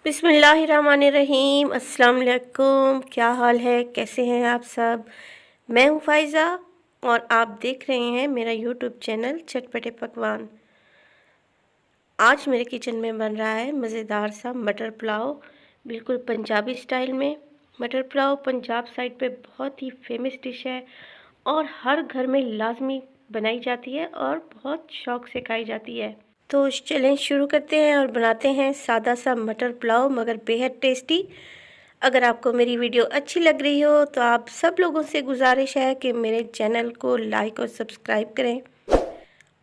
बिस्मिल्लाहिर्रहमानिर्रहीम। अस्सलाम वालेकुम। क्या हाल है, कैसे हैं आप सब। मैं हूँ फ़ाइज़ा और आप देख रहे हैं मेरा यूट्यूब चैनल चटपटे पकवान। आज मेरे किचन में बन रहा है मज़ेदार सा मटर पुलाव, बिल्कुल पंजाबी स्टाइल में। मटर पुलाव पंजाब साइड पे बहुत ही फेमस डिश है और हर घर में लाजमी बनाई जाती है और बहुत शौक़ से खाई जाती है। तो चलें शुरू करते हैं और बनाते हैं सादा सा मटर पुलाव मगर बेहद टेस्टी। अगर आपको मेरी वीडियो अच्छी लग रही हो तो आप सब लोगों से गुजारिश है कि मेरे चैनल को लाइक और सब्सक्राइब करें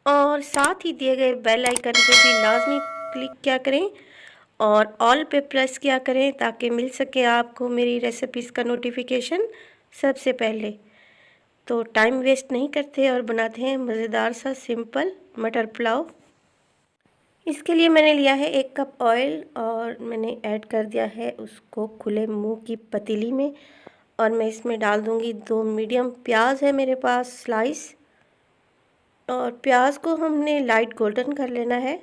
और साथ ही दिए गए बेल आइकन पे भी लाजमी क्लिक किया करें और ऑल पे प्रेस किया करें ताकि मिल सके आपको मेरी रेसिपीज़ का नोटिफिकेशन सबसे पहले। तो टाइम वेस्ट नहीं करते और बनाते हैं मज़ेदार सा सिंपल मटर पुलाव। इसके लिए मैंने लिया है 1 कप ऑयल और मैंने ऐड कर दिया है उसको खुले मुंह की पतीली में और मैं इसमें डाल दूंगी 2 मीडियम प्याज है मेरे पास स्लाइस। और प्याज को हमने लाइट गोल्डन कर लेना है।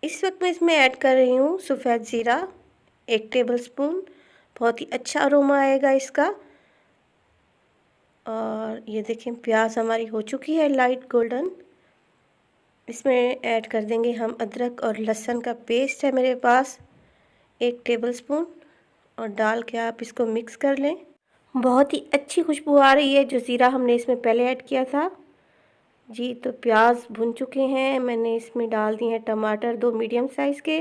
इस वक्त मैं इसमें ऐड कर रही हूँ सफ़ेद ज़ीरा 1 टेबलस्पून। बहुत ही अच्छा अरोमा आएगा इसका। और ये देखें प्याज हमारी हो चुकी है लाइट गोल्डन। इसमें ऐड कर देंगे हम अदरक और लहसुन का पेस्ट है मेरे पास 1 टेबलस्पून और डाल के आप इसको मिक्स कर लें। बहुत ही अच्छी खुशबू आ रही है जो ज़ीरा हमने इसमें पहले ऐड किया था। जी तो प्याज भुन चुके हैं। मैंने इसमें डाल दिए हैं टमाटर 2 मीडियम साइज़ के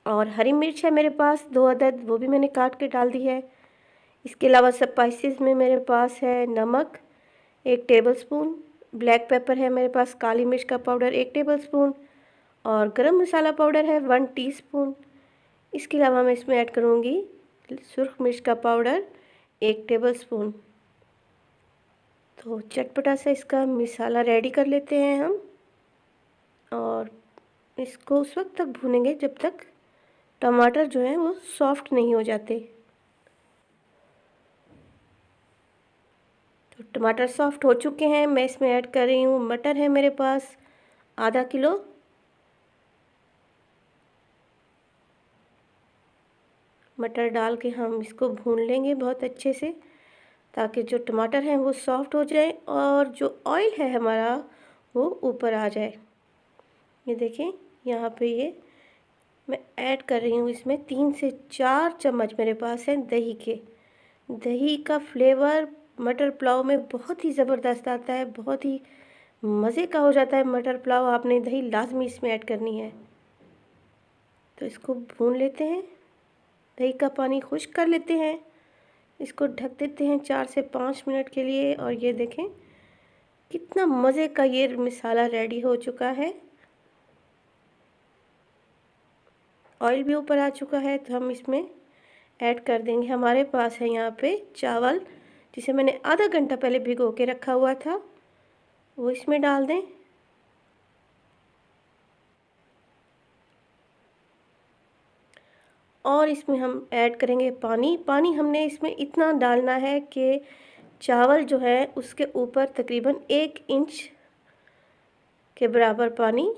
और हरी मिर्च है मेरे पास 2 अदद, वो भी मैंने काट के डाल दी है। इसके अलावा स्पाइसेस में मेरे पास है नमक 1 टेबलस्पून, ब्लैक पेपर है मेरे पास, काली मिर्च का पाउडर 1 टेबलस्पून और गरम मसाला पाउडर है 1 टीस्पून। इसके अलावा मैं इसमें ऐड करूँगी सुर्ख मिर्च का पाउडर 1 टेबलस्पून। तो चटपटा सा इसका मसाला रेडी कर लेते हैं हम और इसको उस वक्त तक भूनेंगे जब तक टमाटर जो है वो सॉफ्ट नहीं हो जाते। तो टमाटर सॉफ्ट हो चुके हैं। मैं इसमें ऐड कर रही हूँ मटर है मेरे पास आधा किलो। मटर डाल के हम इसको भून लेंगे बहुत अच्छे से ताकि जो टमाटर हैं वो सॉफ्ट हो जाए और जो ऑयल है हमारा वो ऊपर आ जाए। ये देखें यहाँ पे ये मैं ऐड कर रही हूँ इसमें 3 से 4 चम्मच मेरे पास हैं दही के। दही का फ्लेवर मटर पुलाव में बहुत ही ज़बरदस्त आता है, बहुत ही मज़े का हो जाता है मटर पुलाव। आपने दही लाजमी इसमें ऐड करनी है। तो इसको भून लेते हैं, दही का पानी खुश्क कर लेते हैं, इसको ढक देते हैं 4 से 5 मिनट के लिए। और ये देखें कितना मज़े का ये मसाला रेडी हो चुका है। ऑयल भी ऊपर आ चुका है तो हम इसमें ऐड कर देंगे। हमारे पास है यहाँ पे चावल जिसे मैंने आधा घंटा पहले भिगो के रखा हुआ था, वो इसमें डाल दें। और इसमें हम ऐड करेंगे पानी। पानी हमने इसमें इतना डालना है कि चावल जो है उसके ऊपर तकरीबन 1 इंच के बराबर पानी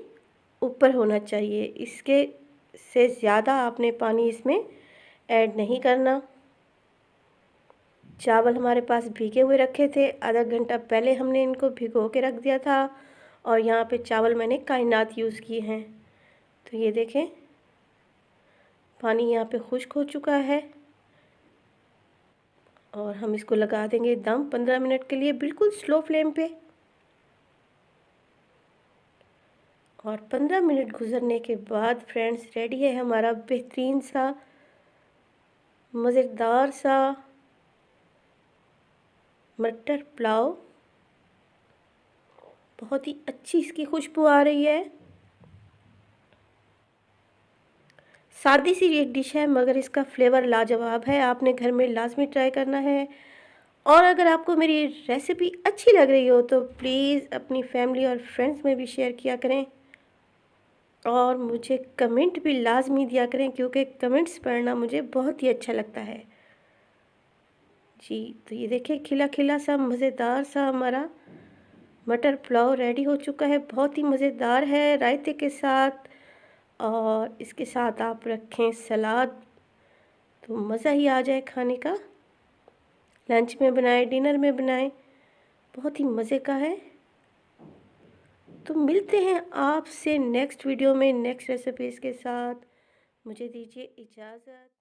ऊपर होना चाहिए। इसके से ज़्यादा आपने पानी इसमें ऐड नहीं करना। चावल हमारे पास भीगे हुए रखे थे, आधा घंटा पहले हमने इनको भिगो के रख दिया था और यहाँ पे चावल मैंने कायनात यूज़ किए हैं। तो ये देखें पानी यहाँ पे खुश्क हो चुका है और हम इसको लगा देंगे दम 15 मिनट के लिए बिल्कुल स्लो फ्लेम पे। और 15 मिनट गुजरने के बाद फ्रेंड्स रेडी है हमारा बेहतरीन सा मज़ेदार सा मटर पुलाव। बहुत ही अच्छी इसकी खुशबू आ रही है। सादी सी एक डिश है मगर इसका फ्लेवर लाजवाब है। आपने घर में लाजमी ट्राई करना है। और अगर आपको मेरी रेसिपी अच्छी लग रही हो तो प्लीज़ अपनी फैमिली और फ्रेंड्स में भी शेयर किया करें और मुझे कमेंट भी लाजमी दिया करें क्योंकि कमेंट्स पढ़ना मुझे बहुत ही अच्छा लगता है। जी तो ये देखिए खिला खिला सा मज़ेदार सा हमारा मटर पुलाव रेडी हो चुका है। बहुत ही मज़ेदार है रायते के साथ और इसके साथ आप रखें सलाद, तो मज़ा ही आ जाए खाने का। लंच में बनाएं, डिनर में बनाएं, बहुत ही मज़े का है। तो मिलते हैं आपसे नेक्स्ट वीडियो में नेक्स्ट रेसिपीज़ के साथ। मुझे दीजिए इजाज़त।